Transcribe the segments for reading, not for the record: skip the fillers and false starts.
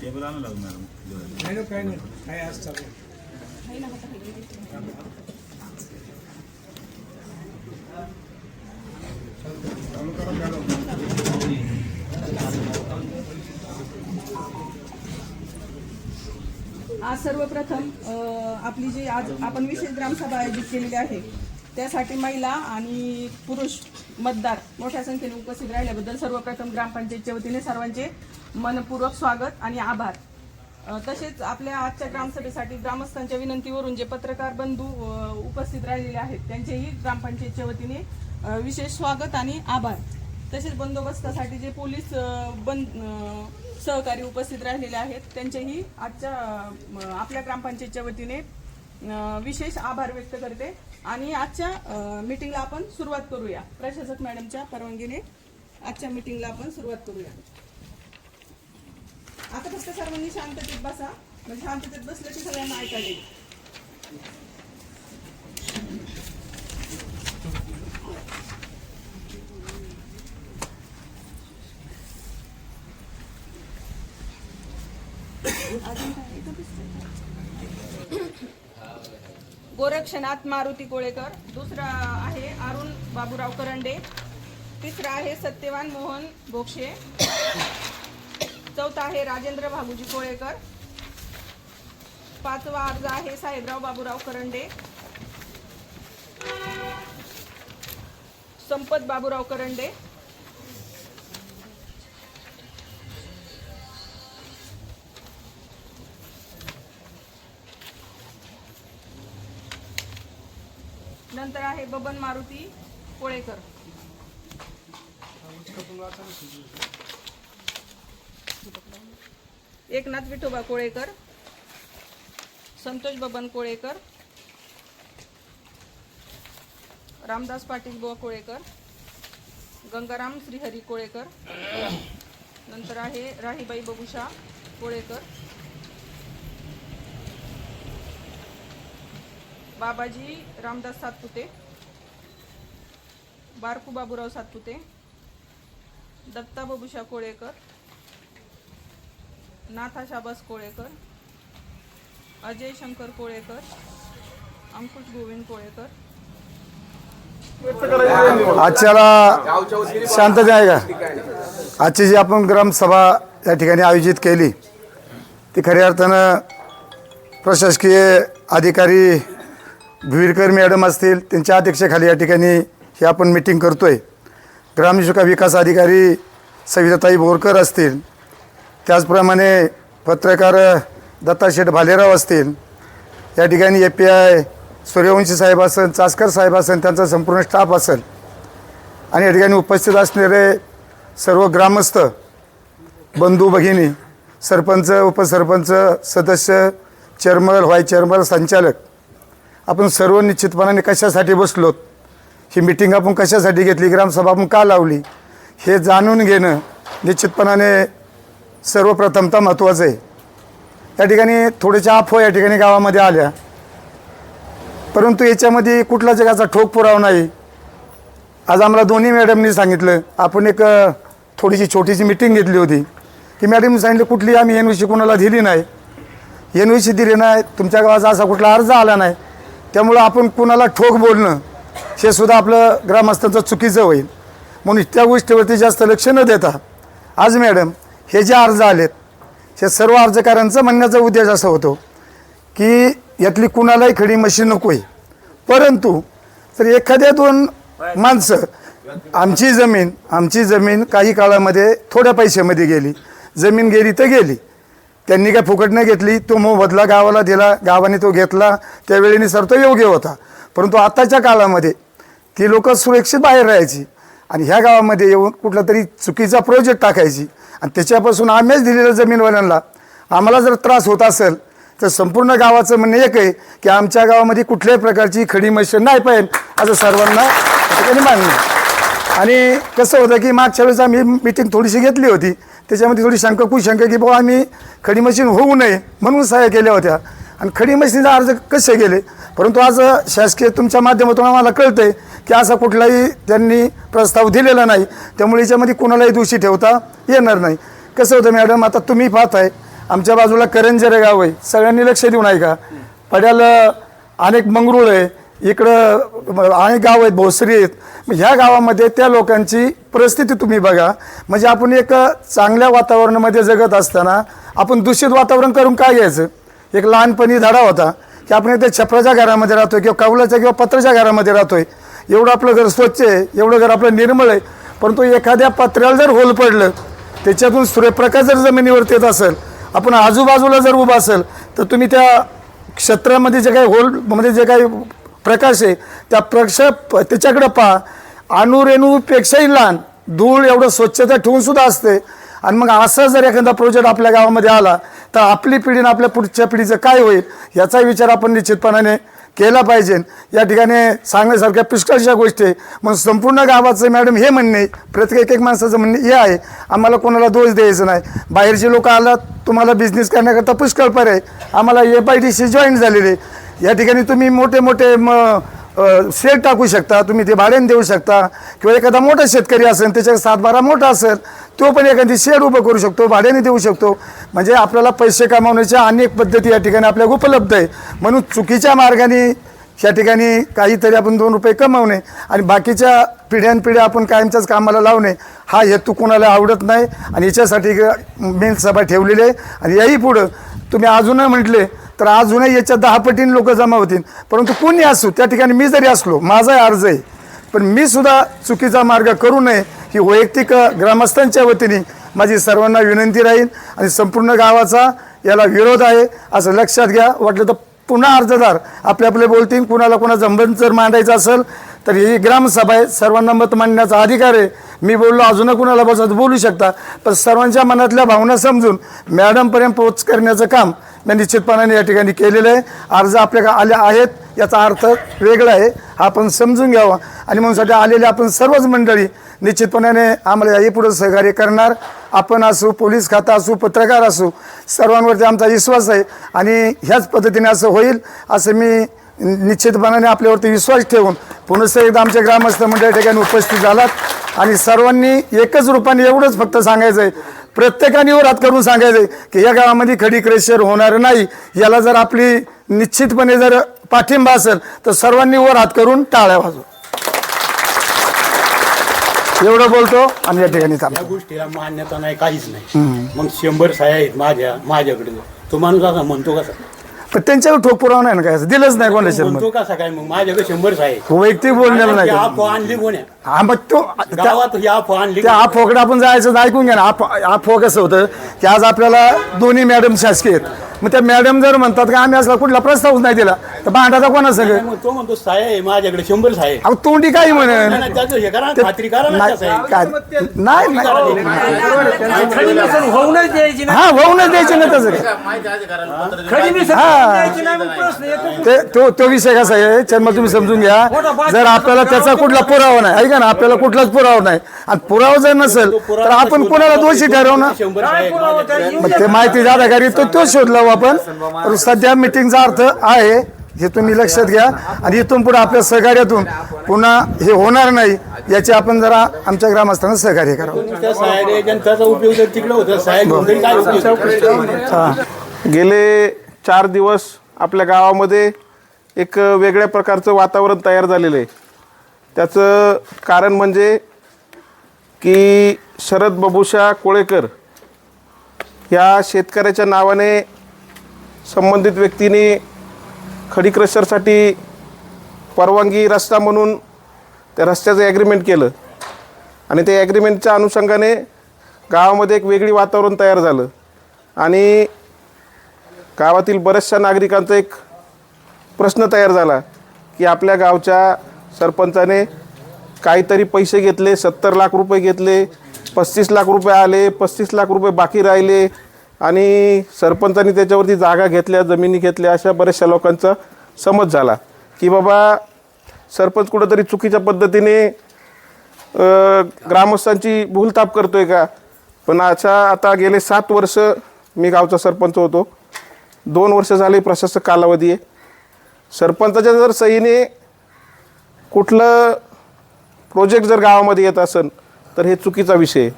Table आणू लागू madam. काही नाही काय आज चालू आज सर्वप्रथम आपली जी आज आपण विशेष ग्रामसभा आयोजित केलेली आहे त्यासाठी महिला आणि पुरुष मतदार मोठ्या संख्येने उपस्थित राहिल्याबद्दल सर्वप्रथम ग्रामपंचायतच्या वतीने सर्वांचे मनपूर्वक स्वागत आणि आभार. तसेच आपल्या आजच्या ग्रामसभेसाठी ग्रामस्थांच्या विनंतीवरून जे पत्रकार बंधू उपस्थित राहिलेले आहेत त्यांचेही ग्रामपंचायतच्या वतीने विशेष स्वागत आणि आभार. तसेच बंदोबस्तासाठी जे पोलीस सहकारी उपस्थित राहिलेले आहेत त्यांचेही आजच्या आपल्या ग्रामपंचायतच्या वतीने विशेष आभार व्यक्त करते. आणि आजच्या मीटिंगला आपण सुरुवात करूया. प्रशासक मॅडमच्या परवानगीने आजच्या मीटिंगला आपण सुरुवात करूया. आता फक्त सर्वांनी शांततेत बसा, म्हणजे शांततेत बसलं की सगळ्यांना ऐकायला येईल. गोरक्षनाथ मारुती कोळेकर, दुसरा आहे अरुण बाबूराव करंडे, तिसरा आहे सत्यवान मोहन बोक्षे, चौथा आहे राजेंद्र भागुजी कोळेकर, पाचवा अर्ज आहे साहेबराव बाबूराव करंडे, संपत बाबूराव करंडे, नंतर आहे बबन मारुती कोळेकर, एकनाथ विठोबा कोळेकर, संतोष बबन कोळेकर, रामदास पाटील बुवा कोळेकर, गंगाराम श्रीहरी कोळेकर, नंतर आहे राहीबाई बबुशा कोळेकर, बाबाजी रामदास सातपुते, बारकू बाबूराव सातपुते, दत्ता बबुशा कोळेकर, नाथा शाबास कोळेकर, अजय शंकर कोळेकर, अंकुश गोविंद कोळेकर. आजच्याला शांतता आहे का? आजची जी आपण ग्रामसभा या ठिकाणी आयोजित केली ती खऱ्या अर्थानं प्रशासकीय अधिकारी भिरकर मॅडम असतील त्यांच्या अध्यक्षतेखाली या ठिकाणी ही आपण मीटिंग करतोय. ग्रामविकास विकास अधिकारी सविताताई बोरकर असतील, त्याचप्रमाणे पत्रकार दत्ताशेठ भालेराव असतील, या ठिकाणी API सूर्यवंशी साहेब असेल, चासकर साहेब असेल, त्यांचा संपूर्ण स्टाफ असेल आणि या ठिकाणी उपस्थित असलेले सर्व ग्रामस्थ बंधू भगिनी, सरपंच, उपसरपंच, सदस्य, चेअरमन, व्हाईस चेअरमन, संचालक, आपण सर्व निश्चितपणाने कशासाठी बसलोत, ही मीटिंग आपण कशासाठी घेतली, ग्रामसभा आपण का लावली, हे जाणून घेणं निश्चितपणाने सर्वप्रथमतः महत्त्वाचं आहे. या ठिकाणी थोड्याशा अफवा या ठिकाणी गावामध्ये आल्या, परंतु याच्यामध्ये कुठला जगाचा ठोक पुरावा नाही. आज आम्हाला दोन्ही मॅडमनी सांगितलं, आपण एक थोडीशी छोटीशी मीटिंग घेतली होती की मॅडमनी सांगितलं कुठली आम्ही NOC कोणाला दिली नाही, NOC दिली नाही, तुमच्या गावाचा असा कुठला अर्ज आला नाही, त्यामुळं आपण कुणाला ठोक बोलणं हे सुद्धा आपलं ग्रामस्थांचं चुकीचं होईल. म्हणून त्या गोष्टीवरती जास्त लक्ष न देता आज मॅडम हे जे अर्ज आलेत हे सर्व अर्जकारांचं म्हणण्याचा उद्देश असा होतो की यातली कुणालाही खडी मशीन नको आहे, परंतु जर एखाद्या दोन माणसं आमची जमीन काही काळामध्ये थोड्या पैशामध्ये गेली, जमीन गेली तर गेली, त्यांनी काय फुकट नाही घेतली, तो मोबदला गावाला दिला, गावाने तो घेतला, त्यावेळेने सर तो योग्य होता. परंतु आताच्या काळामध्ये ती लोक सुरक्षित बाहेर राहायची आणि ह्या गावामध्ये येऊन कुठला तरी चुकीचा प्रोजेक्ट टाकायची आणि त्याच्यापासून आम्हीच दिलेल्या जमीनवाल्यांना आम्हाला जर त्रास होत असेल तर संपूर्ण गावाचं म्हणणं एक आहे की आमच्या गावामध्ये कुठल्याही प्रकारची खडी मशीन नाही पाहिजे असं सर्वांना ठिकाणी मान्य. आणि कसं होतं की मागच्या वेळेस आम्ही मीटिंग थोडीशी घेतली होती, त्याच्यामध्ये थोडी शंका कुशंका की बाबा आम्ही खडी मशीन होऊ नये म्हणून सहाय्य केल्या होत्या आणि खडी मशीनचा अर्ज कसे गेले. परंतु आज शासकीय तुमच्या माध्यमातून आम्हाला कळतं आहे की असा कुठलाही त्यांनी प्रस्ताव दिलेला नाही, त्यामुळे याच्यामध्ये कुणालाही दोषी ठेवता येणार नाही. कसं होतं मॅडम, आता तुम्ही पाहताय आमच्या बाजूला करंजरे गाव आहे, सगळ्यांनी लक्ष देऊन ऐका. पड्याला अनेक मंगरूळ आहे, इकडं अनेक गाव आहेत, भोसरी आहेत. ह्या गावामध्ये त्या लोकांची परिस्थिती तुम्ही बघा. म्हणजे आपण एक चांगल्या वातावरणामध्ये जगत असताना आपण दूषित वातावरण करून काय घ्यायचं. एक लहानपणी धडा होता की आपण इथे छपराच्या घरामध्ये राहतोय किंवा कौलाच्या किंवा पत्राच्या घरामध्ये राहतोय. एवढं आपलं घर स्वच्छ आहे, एवढं घर आपलं निर्मळ आहे, परंतु एखाद्या पत्र्याला जर होल पडलं, त्याच्यातून सूर्यप्रकाश जर जमिनीवरती येत असेल, आपण आजूबाजूला जर उभा असेल तर तुम्ही त्या क्षेत्रामध्ये जे काही होल म्हणजे जे काही प्रकाश आहे त्या त्याच्याकडे पहा. अणुरेणूपेक्षाही लहान धूळ एवढं स्वच्छता ठेवून सुद्धा असते. आणि मग असं जर एखादा प्रोजेक्ट आपल्या गावामध्ये आला तर आपली पिढी आणि आपल्या पुढच्या पिढीचं काय होईल याचा विचार आपण निश्चितपणाने केला पाहिजे. या ठिकाणी सांगण्यासारख्या पुष्कळशा गोष्टी आहे. मग संपूर्ण गावाचं मॅडम हे म्हणणे, प्रत्येक एक माणसाचं म्हणणे हे आहे, आम्हाला कोणाला दोष द्यायचं नाही. बाहेरचे लोक आलात, तुम्हाला बिझनेस करण्याकरता पुष्कळ पर्याय. आम्हाला FIDC जॉईन झालेले. या ठिकाणी तुम्ही मोठे मोठे शेड टाकू शकता, तुम्ही ते भाड्याने देऊ शकता किंवा एखादा मोठा शेतकरी असेल त्याच्या 7-12 मोठा असेल तो पण एखादी शेड उभं करू शकतो, भाड्याने देऊ शकतो. म्हणजे आपल्याला पैसे कमावण्याच्या अनेक पद्धती या ठिकाणी आपल्याला उपलब्ध आहे. म्हणून चुकीच्या मार्गाने या ठिकाणी काहीतरी आपण 2 रुपये कमावणे आणि बाकीच्या पिढ्यानपिढ्या आपण कायमच्याच कामाला लावणे हा हेतू कोणाला आवडत नाही. आणि याच्यासाठी मेन सभा ठेवलेली आहे. आणि याही पुढं तुम्ही अजूनही म्हटले तर अजूनही याच्या 10 पटीने लोक जमा होतील. परंतु कोणी असू त्या ठिकाणी मी जरी असलो, माझा अर्ज आहे, पण मी सुद्धा चुकीचा मार्ग करू नये ही वैयक्तिक ग्रामस्थांच्या वतीने माझी सर्वांना विनंती राहील. आणि संपूर्ण गावाचा याला विरोध आहे असं लक्षात घ्या. वाटलं तर पुन्हा अर्जदार आपले आपले बोलतील. कुणाला कोणाचा मत जर मांडायचं असेल तर ही ग्रामसभा आहे, सर्वांना मत मांडण्याचा अधिकार आहे. मी बोललो अजून कुणाला बोलू शकता, पण सर्वांच्या मनातल्या भावना समजून मॅडमपर्यंत पोच करण्याचं काम मी निश्चितपणाने या ठिकाणी केलेलं आहे. अर्ज आपल्या आल्या आहेत याचा अर्थ वेगळा आहे, हा आपण समजून घ्यावा. आणि म्हणून आलेले आपण सर्वच मंडळी निश्चितपणाने आम्हाला याही पुढे सहकार्य करणार. आपण असू, पोलीस खाता असू, पत्रकार असू, सर्वांवरती आमचा विश्वास आहे. आणि ह्याच पद्धतीने असं होईल असं मी निश्चितपणाने आपल्यावरती विश्वास ठेवून पुन्हा एकदा आमच्या ग्रामस्थ मंडळी ठिकाणी उपस्थित झालात. आणि सर्वांनी एकच रूपाने एवढंच फक्त सांगायचं आहे, प्रत्येकाने वर हात करून सांगायचं आहे की या गावामध्ये खडी क्रेशर होणार नाही. याला जर आपली निश्चितपणे जर पाठिंबा असेल तर सर्वांनी वर हात करून टाळ्या वाजवा. एवढं बोलतो आणि या ठिकाणी या गोष्टीला मान्यता नाही, काहीच नाही. मग 100 साया आहेत माझ्याकडे. तो माणूस असा म्हणतो कसा? पण त्यांच्यावर ठोक पुरावा नाही ना, काय दिलंच नाही कोणाच्या म्हणतो कसा काय? मग माझ्याकडे 100 साया आहेत. वैयक्तिक बोलण्याला नाही. अफवा आणली कोण्या हा मग तो गावात? ही अफवा आणली. त्या अफवाकडे आपण जायचं ऐकून घ्या ना. अफवा कसं होतं की आज आपल्याला दोन्ही मॅडम शासकीय आहेत. मग त्या मॅडम जर म्हणतात की आम्ही असला कुठला प्रस्तावच नाही दिला तर भांडाचा कोणा सगळं? मग तो म्हणतो साया आहे माझ्याकडे 100 साया आहे. अहो तोंडी काही म्हणेन नाही, त्याचं हे करा, खात्री करा ना नाही त्याचं. काय नाही नाही. खडी मिसळ होऊनच द्यायची नाही. हा होऊनच द्यायचं नाही तसं खडी मिसळ हा. द्यायची नाही. मग प्रश्न येतो. तो विषय कसा आहे चर्म तुम्ही समजून घ्या. जर आपल्याला त्याचा कुठला पुरावा नाही, ऐका ना, आपल्याला कुठलाच पुरावा नाही आणि पुरावा जर नसेल तर आपण कुणाला दोषी ठरवणार? 100 साया आहेत माझ्याकडे. मग ते माहिती अधिकारी तो शोध लावू आपण. पण सध्या मिटिंगचा अर्थ आहे हे तुम्ही लक्षात घ्या. आणि इथून पुढे आपल्या सहकार्यातून पुन्हा हे होणार नाही याचे आपण जरा आमच्या ग्रामस्थांना सहकार्य करावं. त्या साया द्यायच्या आणि त्याचा उपयोग जर तिकडे होता, साया घेऊन तरी काय उपयोग? गेले 4 दिवस आपल्या गावामध्ये एक वेगळ्या प्रकारचं वातावरण तयार झालेलं आहे. त्याचं कारण म्हणजे की शरद बबुशा कोळेकर या शेतकऱ्याच्या नावाने संबंधित व्यक्तीने खडी क्रशरसाठी परवानगी रस्ता म्हणून त्या रस्त्याचं ॲग्रीमेंट केलं. आणि त्या ॲग्रीमेंटच्या अनुषंगाने गावामध्ये एक वेगळी वातावरण तयार झालं. आणि गावातील बऱ्याचशा नागरिकांचा एक प्रश्न तयार झाला की आपल्या गावच्या सरपंचाने काहीतरी पैसे घेतले, 70 लाख रुपये घेतले, 35 लाख रुपये आले, 35 लाख रुपये बाकी राहिले आणि सरपंचांनी त्याच्यावरती जागा घेतल्या, जमिनी घेतल्या, अशा बऱ्याचशा लोकांचा समज झाला की बाबा सरपंच कुठंतरी चुकीच्या पद्धतीने ग्रामस्थांची भूलताप करतोय का? पण आता गेले 7 वर्ष मी गावचा सरपंच होतो, 2 वर्ष झाले प्रशासक कालावधी आहे. सरपंचाच्या जर सहीने कुठलं प्रोजेक्ट जर गावामध्ये येत असेल तर हे चुकीचा विषय आहे.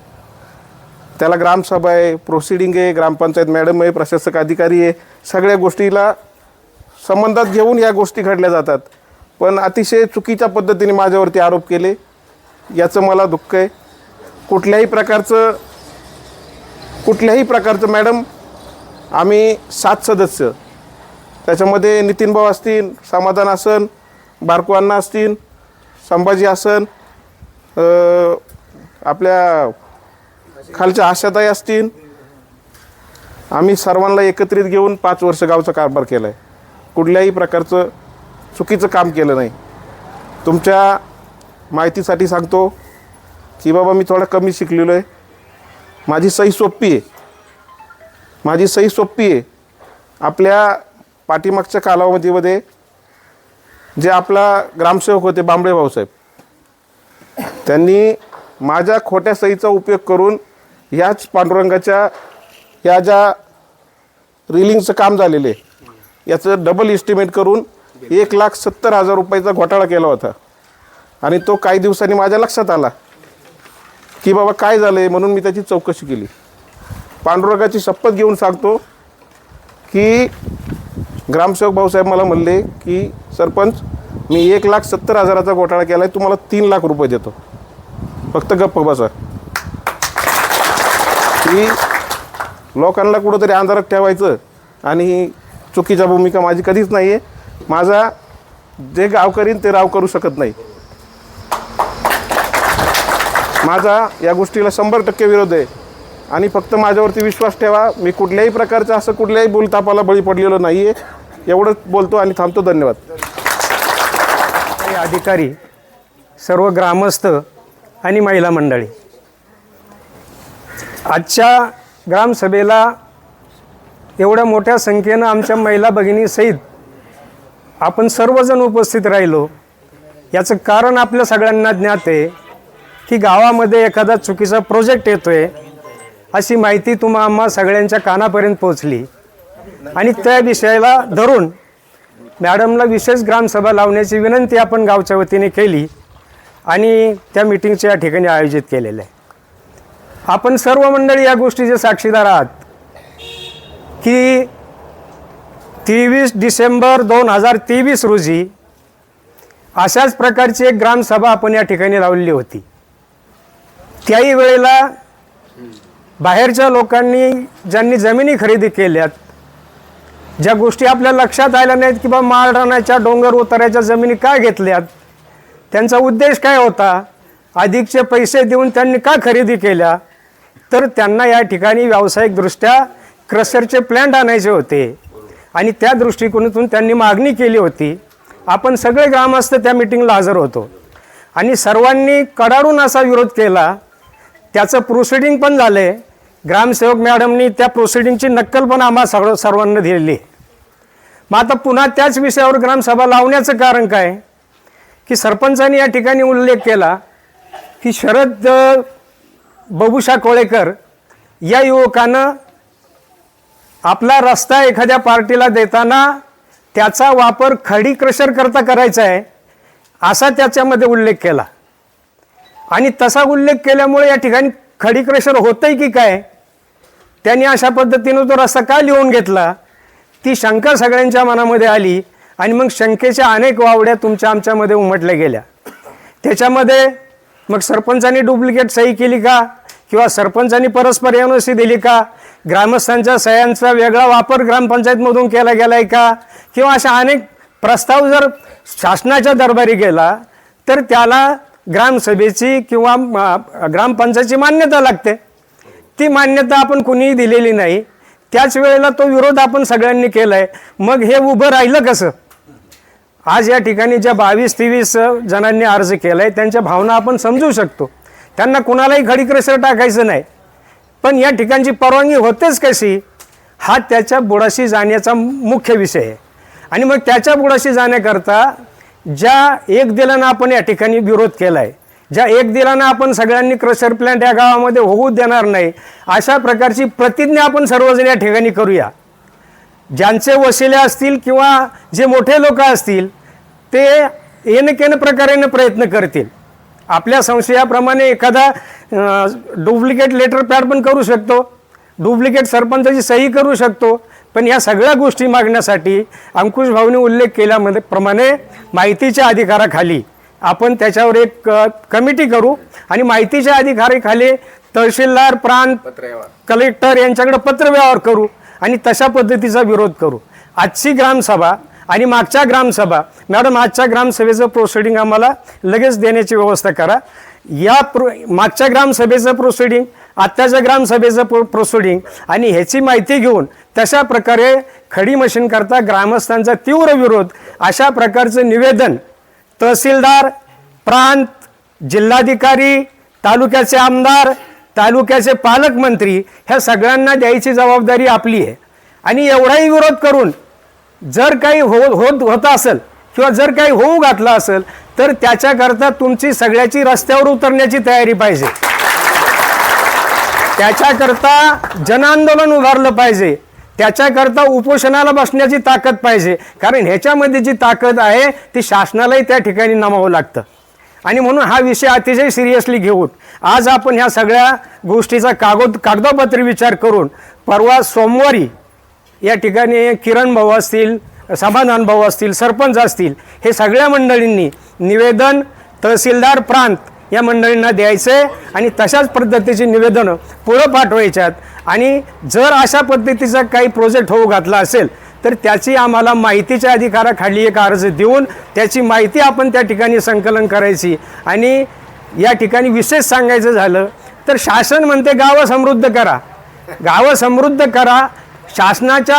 त्याला ग्रामसभा आहे, प्रोसिडिंग आहे, ग्रामपंचायत मॅडम आहे, प्रशासक अधिकारी आहे, सगळ्या गोष्टीला संबंधात घेऊन या गोष्टी घडल्या जातात. पण अतिशय चुकीच्या पद्धतीने माझ्यावरती आरोप केले, याचं मला दुःख आहे. कुठल्याही प्रकारचं मॅडम, आम्ही 7 सदस्य, त्याच्यामध्ये नितीन भाऊ असतील, समाधान असन, बारकू अण्णा असतील, संभाजी असन, आपल्या खालच्या आशाताई असतील, आम्ही सर्वांना एकत्रित घेऊन 5 वर्ष गावचा कारभार केला आहे. कुठल्याही प्रकारचं चुकीचं काम केलं नाही. तुमच्या माहितीसाठी सांगतो की बाबा मी थोडा कमी शिकलेलो आहे. माझी सही सोपी आहे. आपल्या पाठीमागच्या कालावधीमध्ये जे आपला ग्रामसेवक होते बांबळे भाऊसाहेब, त्यांनी माझ्या खोट्या सहीचा उपयोग करून याच पांडुरंगाच्या या ज्या रिलिंगचं काम झालेलं आहे याचं डबल इस्टिमेट करून 1,70,000 रुपयाचा घोटाळा केला होता. आणि तो काही दिवसांनी माझ्या लक्षात आला की बाबा काय झालं आहे, म्हणून मी त्याची चौकशी केली. पांडुरंगाची शपथ घेऊन सांगतो की ग्रामसेवक भाऊसाहेब मला म्हणले की सरपंच मी 1,70,000चा घोटाळा केला आहे, तुम्हाला 3 लाख रुपये देतो, फक्त गप्प बसा. की लोकांना कुठंतरी अंधारात ठेवायचं आणि ही चुकीच्या भूमिका माझी कधीच नाही आहे. माझा जे गाव करीन ते राव करू शकत नाही. माझा या गोष्टीला 100% विरोध आहे आणि फक्त माझ्यावरती विश्वास ठेवा. मी कुठल्याही प्रकारचं असं कुठल्याही बोलतापाला बळी पडलेलो नाही आहे. एवढंच बोलतो आणि थांबतो. धन्यवाद. अधिकारी, सर्व ग्रामस्थ आणि महिला मंडळी, आजच्या ग्रामसभेला एवढ्या मोठ्या संख्येनं आमच्या महिला भगिनीसहित आपण सर्वजण उपस्थित राहिलो, याचं कारण आपल्या सगळ्यांना ज्ञात आहे की गावामध्ये एखादा चुकीचा प्रोजेक्ट येतो आहे अशी माहिती आम्हा सगळ्यांच्या कानापर्यंत पोहोचली आणि त्या विषयाला धरून मॅडमला विशेष ग्रामसभा लावण्याची विनंती आपण गावच्या वतीने केली आणि त्या मीटिंगच्या या ठिकाणी आयोजित केलेलं आहे. आपण सर्व मंडळी या गोष्टीचे साक्षीदार आहात की 23 डिसेंबर 2023 रोजी अशाच प्रकारची एक ग्रामसभा आपण या ठिकाणी लावलेली होती. त्याही वेळेला बाहेरच्या लोकांनी ज्यांनी जमिनी खरेदी केल्यात, ज्या गोष्टी आपल्या लक्षात आल्या नाहीत की बा माळरानाच्या डोंगर उताराच्या जमिनी काय घेतल्यात, त्यांचा उद्देश काय होता, अधिकचे पैसे देऊन त्यांनी का खरेदी केल्या, तर त्यांना या ठिकाणी व्यावसायिकदृष्ट्या क्रशरचे प्लॅन्ट आणायचे होते आणि त्या दृष्टिकोनातून त्यांनी मागणी केली होती. आपण सगळे ग्रामस्थ त्या मीटिंगला हजर होतो आणि सर्वांनी कडाडून असा विरोध केला. त्याचं प्रोसिडिंग पण झाले. ग्रामसेवक मॅडमनी त्या प्रोसिडिंगची नक्कल पण आम्हा सर्वांना दिलेली. मग आता पुन्हा त्याच विषयावर ग्रामसभा लावण्याचं कारण काय की सरपंचांनी या ठिकाणी उल्लेख केला की शरद बबुशा कोळेकर या युवकानं आपला रस्ता एखाद्या पार्टीला देताना त्याचा वापर खडी क्रशर करता करायचा आहे असा त्याच्यामध्ये उल्लेख केला आणि तसा उल्लेख केल्यामुळे या ठिकाणी खडी क्रशर होतंय की काय, त्यांनी अशा पद्धतीनं तो रस्ता का लिहून घेतला, ती शंका सगळ्यांच्या मनामध्ये आली आणि मग शंकेच्या अनेक वावड्या तुमच्या आमच्यामध्ये उमटल्या गेल्या. त्याच्यामध्ये मग सरपंचांनी डुप्लिकेट सही केली का किंवा सरपंचांनी परस्पर एनओसी दिली का, ग्रामस्थांच्या सह्यांचा वेगळा वापर ग्रामपंचायतमधून केला गेला आहे का, किंवा अशा अनेक प्रस्ताव जर शासनाच्या दरबारी गेला तर त्याला ग्रामसभेची किंवा ग्रामपंचायतीची मान्यता लागते. ती मान्यता आपण कुणीही दिलेली नाही. त्याच वेळेला तो विरोध आपण सगळ्यांनी केला आहे. मग हे उभं राहिलं कसं? आज या ठिकाणी ज्या 22-23 जणांनी अर्ज केला आहे त्यांच्या भावना आपण समजू शकतो. त्यांना कुणालाही खडी क्रशर टाकायचं नाही, पण या ठिकाणची परवानगी होतेच कशी हा त्याच्या बुडाशी जाण्याचा मुख्य विषय आहे. आणि मग त्याच्या बुडाशी जाण्याकरता ज्या एक दिलानं आपण या ठिकाणी विरोध केला आहे, ज्या एक दिलानं आपण सगळ्यांनी क्रशर प्लांट या गावामध्ये होऊ देणार नाही, अशा प्रकारची प्रतिज्ञा आपण सर्वजण या ठिकाणी करूया. ज्यांचे वशिले असतील किंवा जे मोठे लोक असतील ते येणकेन प्रकारेनं प्रयत्न करतील. आपल्या संशयाप्रमाणे एखादा डुप्लिकेट लेटर पॅड पण करू शकतो, डुप्लिकेट सरपंचाची सही करू शकतो, पण या सगळ्या गोष्टी मागण्यासाठी अंकुश भाऊने उल्लेख केल्यामध्ये प्रमाणे माहितीच्या अधिकाराखाली आपण त्याच्यावर एक कमिटी करू आणि माहितीच्या अधिकाराखाली तहसीलदार, प्रांत, कलेक्टर यांच्याकडे पत्रव्यवहार करू आणि तशा पद्धतीचा विरोध करू. आजची ग्रामसभा आणि मागच्या ग्रामसभा, मॅडम आजच्या ग्रामसभेचं प्रोसिडिंग आम्हाला लगेच देण्याची व्यवस्था करा. मागच्या ग्रामसभेचं प्रोसिडिंग, आत्ताच्या ग्रामसभेचं प्रोसिडिंग आणि ह्याची माहिती घेऊन तशा प्रकारे खडी मशीन करता ग्रामस्थांचा तीव्र विरोध अशा प्रकारचं निवेदन तहसीलदार, प्रांत, जिल्हाधिकारी, तालुक्याचे आमदार, तालुक्याचे पालकमंत्री ह्या सगळ्यांना द्यायची जबाबदारी आपली आहे. आणि एवढाही विरोध करून जर काही होत असेल किंवा जर काही होऊ घातलं असेल तर त्याच्याकरता तुमची सगळ्याची रस्त्यावर उतरण्याची तयारी पाहिजे. त्याच्याकरता जनआंदोलन उभारलं पाहिजे, त्याच्याकरता उपोषणाला बसण्याची ताकद पाहिजे. कारण ह्याच्यामध्ये जी ताकद आहे ती शासनालाही त्या ठिकाणी नमावं लागतं. आणि म्हणून हा विषय अतिशय सिरियसली घेऊन आज आपण ह्या सगळ्या गोष्टीचा कागदोपत्री विचार करून परवा सोमवारी या ठिकाणी किरण भाऊ असतील, समाधान भाऊ असतील, सरपंच असतील, हे सगळ्या मंडळींनी निवेदन तहसीलदार, प्रांत या मंडळींना द्यायचे आणि तशाच पद्धतीची निवेदनं पुढं पाठवायच्यात. आणि जर अशा पद्धतीचा काही प्रोजेक्ट होऊ घातला असेल तर त्याची आम्हाला माहितीच्या अधिकाराखाली एक अर्ज देऊन त्याची माहिती आपण त्या ठिकाणी संकलन करायची. आणि या ठिकाणी विशेष सांगायचं झालं तर शासन म्हणते गावं समृद्ध करा, गावं समृद्ध करा. शासनाच्या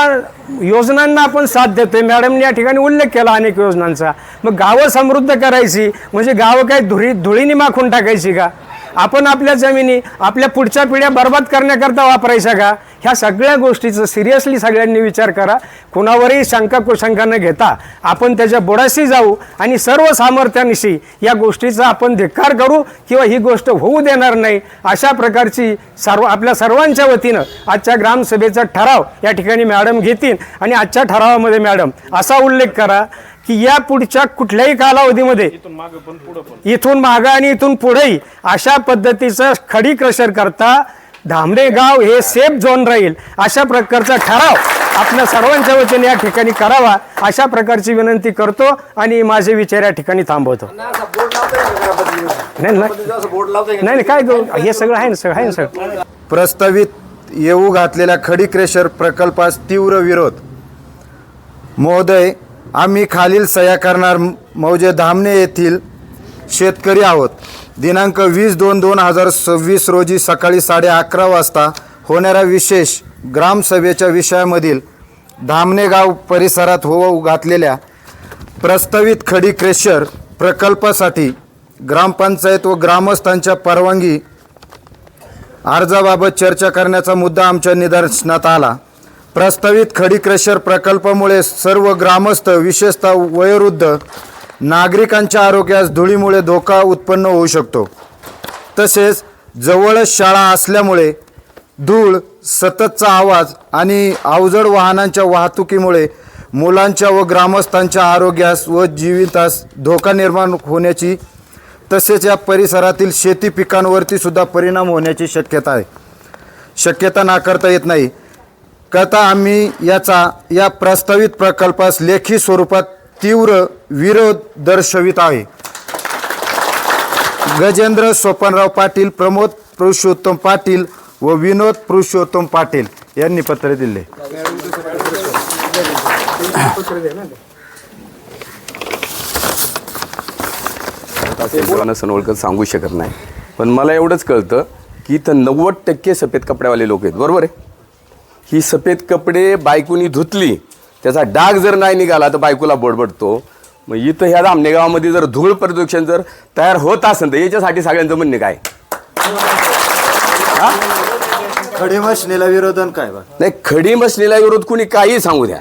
योजनांना आपण साथ देतोय, मॅडमने या ठिकाणी उल्लेख केला अनेक योजनांचा. मग गावं समृद्ध करायची म्हणजे गावं काय धुळीने माखून टाकायची का? आपण आपल्या जमिनी आपल्या पुढच्या पिढ्या बर्बाद करण्याकरता वापरायच्या का? ह्या सगळ्या गोष्टीचं सिरियसली सगळ्यांनी विचार करा. कुणावरही शंका न घेता आपण त्याच्या बुडाशी जाऊ आणि सर्व सामर्थ्यानिशी या गोष्टीचा आपण धिक्कार करू किंवा ही गोष्ट होऊ देणार नाही. अशा प्रकारची आपल्या सर्वांच्या वतीनं आजच्या ग्रामसभेचा ठराव या ठिकाणी मॅडम घेतील. आणि आजच्या ठरावामध्ये मॅडम असा उल्लेख करा की या पुढच्या कुठल्याही कालावधीमध्ये इथून मागं आणि इथून पुढेही अशा पद्धतीचं खडी क्रशर करता धामणे गाव हे सेफ झोन राहील अशा प्रकारचा ठराव आपल्या सर्वांच्या वतीने या ठिकाणी करावा अशा प्रकारची विनंती करतो आणि माझे विचार या ठिकाणी थांबवतो. नाही काय हे सगळं आहे ना सगळं. प्रस्तावित येऊ घातलेल्या खडी क्रेशर प्रकल्पास तीव्र विरोध. महोदय, आम्ही खालील सह्या करणार मौजे धामणे येथील शेतकरी आहोत. दिनांक 20/2/2026 रोजी सकाळी 11:30 वाजता होणाऱ्या विशेष ग्रामसभेच्या विषयामधील धामणे गाव परिसरात होऊ घातलेल्या प्रस्तावित खडी क्रेशर प्रकल्पासाठी ग्रामपंचायत व ग्रामस्थांच्या परवानगी अर्जाबाबत चर्चा करण्याचा मुद्दा आमच्या निदर्शनात आला. प्रस्तावित खडी क्रेशर प्रकल्पामुळे सर्व ग्रामस्थ विशेषतः वयोवृद्ध नागरिकांच्या आरोग्यास धुळीमुळे धोका उत्पन्न होऊ शकतो. तसेच जवळच शाळा असल्यामुळे धूळ, सततचा आवाज आणि अवजड वाहनांच्या वाहतुकीमुळे मुलांच्या व ग्रामस्थांच्या आरोग्यास व जीवितास धोका निर्माण होण्याची तसेच या परिसरातील शेती पिकांवरती सुद्धा परिणाम होण्याची शक्यता नाकारता येत नाही. करता आम्ही या प्रस्तावित प्रकल्पास लेखी स्वरूपात तीव्र विरोध दर्शवित आहे. गजेंद्र सोपनराव पाटील, प्रमोद पुरुषोत्तम पाटील व विनोद पुरुषोत्तम पाटील यांनी पत्र दिले. सनवळकर सांगू शकत नाही, पण मला एवढंच कळतं की इथं 90% सफेद कपड्यावाले लोक आहेत. बरोबर आहे. ही सफेद कपडे बायकोनी धुतली, त्याचा डाग जर नाही निघाला तर बायकोला बडबडतो. मग इथं ह्या धामणे गावामध्ये जर धूळ प्रदूषण जर तयार होत असेल तर याच्यासाठी सगळ्यांचं म्हणणे काय? खडी मशनीला विरोधन काय? नाही, खडी मशनीला विरोध कुणी काही सांगू द्या,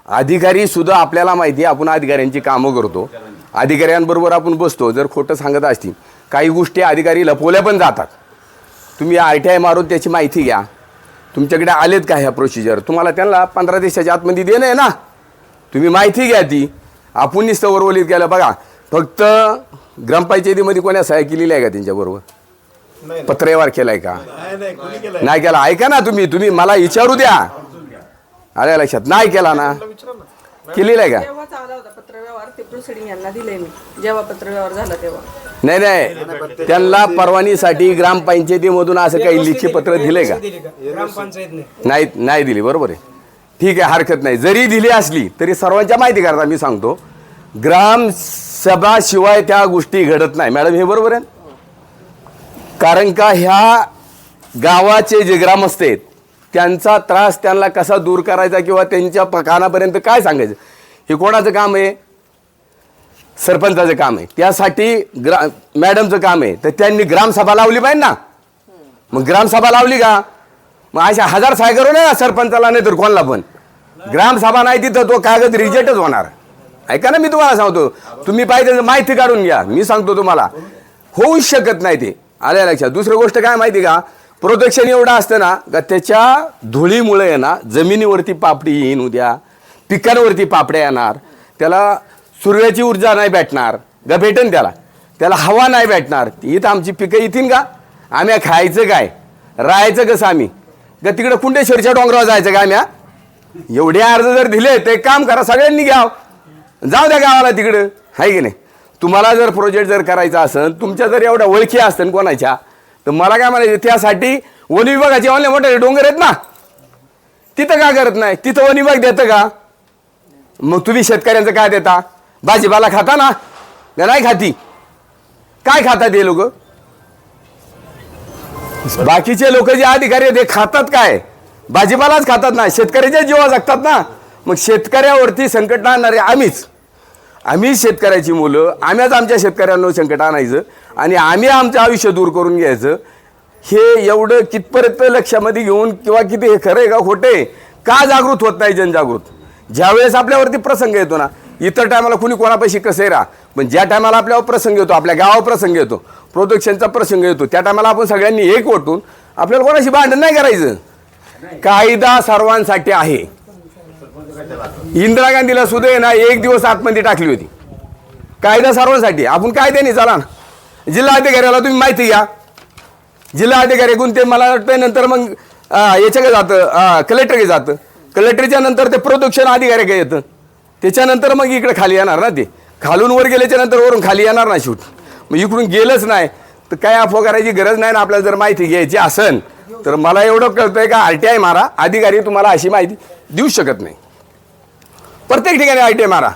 अधिकारी सुद्धा आपल्याला माहिती आहे, आपण अधिकाऱ्यांची कामं करतो, अधिकाऱ्यांबरोबर आपण बसतो. जर खोटं सांगत असतील काही गोष्टी अधिकारी लपवल्या पण जातात. तुम्ही RTI मारून त्याची माहिती घ्या. तुमच्याकडे आलेत का ह्या प्रोसिजर, तुम्हाला त्यांना 15 दिवसाच्या आतमध्ये देणं आहे ना. तुम्ही माहिती घ्या ती. आपण नुसतं वरवलीत केलं बघा. फक्त ग्रामपंचायतीमध्ये कोण्या सहाय्य केलेली आहे का त्यांच्याबरोबर? पत्रव्यवहार केलाय का? नाही केला. ऐका ना, तुम्ही मला विचारू द्या. आल्या लक्षात? नाही केला ना, केलेला आहे का? तेव्हाच आला होता पत्रव्यवहार, ते प्रोसिडिंग यांना दिले मी जेव्हा पत्रव्यवहार झाला तेव्हा. नाही, त्यांना परवानगीसाठी ग्रामपंचायतीमधून असं काही लिखित पत्र दिले का? नाही दिली. बरोबर आहे, ठीक आहे, हरकत नाही. जरी दिली असली तरी सर्वांच्या माहिती करता मी सांगतो, ग्रामसभाशिवाय त्या गोष्टी घडत नाही. मॅडम, हे बरोबर आहे. कारण का ह्या गावाचे जे ग्रामस्थ आहेत त्यांचा त्रास त्यांना कसा दूर करायचा किंवा त्यांच्या कानापर्यंत काय सांगायचं, हे कोणाचं काम आहे? सरपंचाचं काम आहे. त्यासाठी मॅडमचं काम आहे. तर त्यांनी ग्रामसभा लावली पाहिजे ना. मग ग्रामसभा लावली का? मग अशा 1000 सहाय्य करू नये सरपंचाला, नाही तर कोणाला पण. ग्रामसभा नाही तिथं तो कागद रिजेक्टच होणार. ऐका ना, मी तुम्हाला सांगतो, तुम्ही पाहिजे माहिती काढून घ्या. मी सांगतो तुम्हाला, होऊच शकत नाही ते. आल्या लक्षात? दुसरी गोष्ट काय माहिती का? प्रोटेक्शन एवढं असतं ना का त्याच्या धुळीमुळे आहे ना जमिनीवरती पापडी येईन, उद्या पिकांवरती पापड्या येणार, त्याला सूर्याची ऊर्जा नाही भेटणार का? भेटेन त्याला हवा नाही भेटणार. इथं आमची पिकं येतील का? आम्ही खायचं काय, राहायचं कसं आम्ही? का तिकडं कुंडेश्वरच्या डोंगरावर जायचं का आम्ही? एवढे अर्ज जर दिले तर एक काम करा, सगळ्यांनी घ्या, जाऊ द्या गावाला तिकडं, आहे की नाही? तुम्हाला जर प्रोजेक्ट जर करायचा असेल, तुमच्या जर एवढ्या ओळखी असतील कोणाच्या, तर मला काय म्हणायचं, त्यासाठी वन विभागाचे ऑनलाईन मोठे डोंगर आहेत ना, तिथं का करत नाही? तिथं वन विभाग देतं का? मग तुम्ही शेतकऱ्यांचं काय देता? भाजीपाला खाता ना, नाही खाती? काय खातात हे लोक? बाकीचे लोक जे अधिकारी ते खातात काय? भाजीपालाच खातात ना, शेतकऱ्याच्या जीवा जगतात ना. मग शेतकऱ्यावरती संकट आणणारे आम्ही शेतकऱ्याची मुलं, आम्हीच आमच्या शेतकऱ्यांना संकट आणायचं आणि आम्ही आमचं आयुष्य दूर करून घ्यायचं. हे एवढं कितपर्यंत लक्षामध्ये घेऊन किंवा किती हे खरं आहे का खोटं आहे का जागृत होत नाही जनजागृत? ज्यावेळेस आपल्यावरती प्रसंग येतो ना, इतर टायमाला कुणी कोणापाशी कसं राहा, पण ज्या टायमाला आपल्यावर प्रसंग येतो, आपल्या गावावर प्रसंग येतो, प्रोटेक्शनचा प्रसंग येतो, त्या टायमाला आपण सगळ्यांनी एक वाटून आपल्याला कोणाशी भांडण नाही करायचं. कायदा सर्वांसाठी आहे. इंदिरा गांधीला सुद्धा आहे ना 1 दिवस आतमध्ये टाकली होती. कायदा सर्वांसाठी. आपण कायद्याने चला ना. जिल्हाधिकाऱ्याला तुम्ही माहिती घ्या, जिल्हाधिकारी कोणते मला वाटतं नंतर मग याच्याकडे जातं, कलेक्टरकडे जातं, कलेक्टरच्या नंतर ते प्रोटेक्शन अधिकाऱ्याकडे येतं, त्याच्यानंतर मग इकडे खाली येणार ना. ते खालून वर गेल्याच्या नंतर वरून खाली येणार ना शूट. मग इकडून गेलंच नाही तर काय अफवा करायची गरज नाही ना. आपल्याला जर माहिती घ्यायची असेल तर मला एवढं कळतंय का RTI मारा, अधिकारी तुम्हाला अशी माहिती देऊ शकत नाही. प्रत्येक ठिकाणी RTI मारा.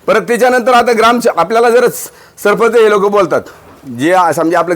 परत त्याच्यानंतर आता आपल्याला जर सरपंच हे लोक बोलतात, जे समजा आपलं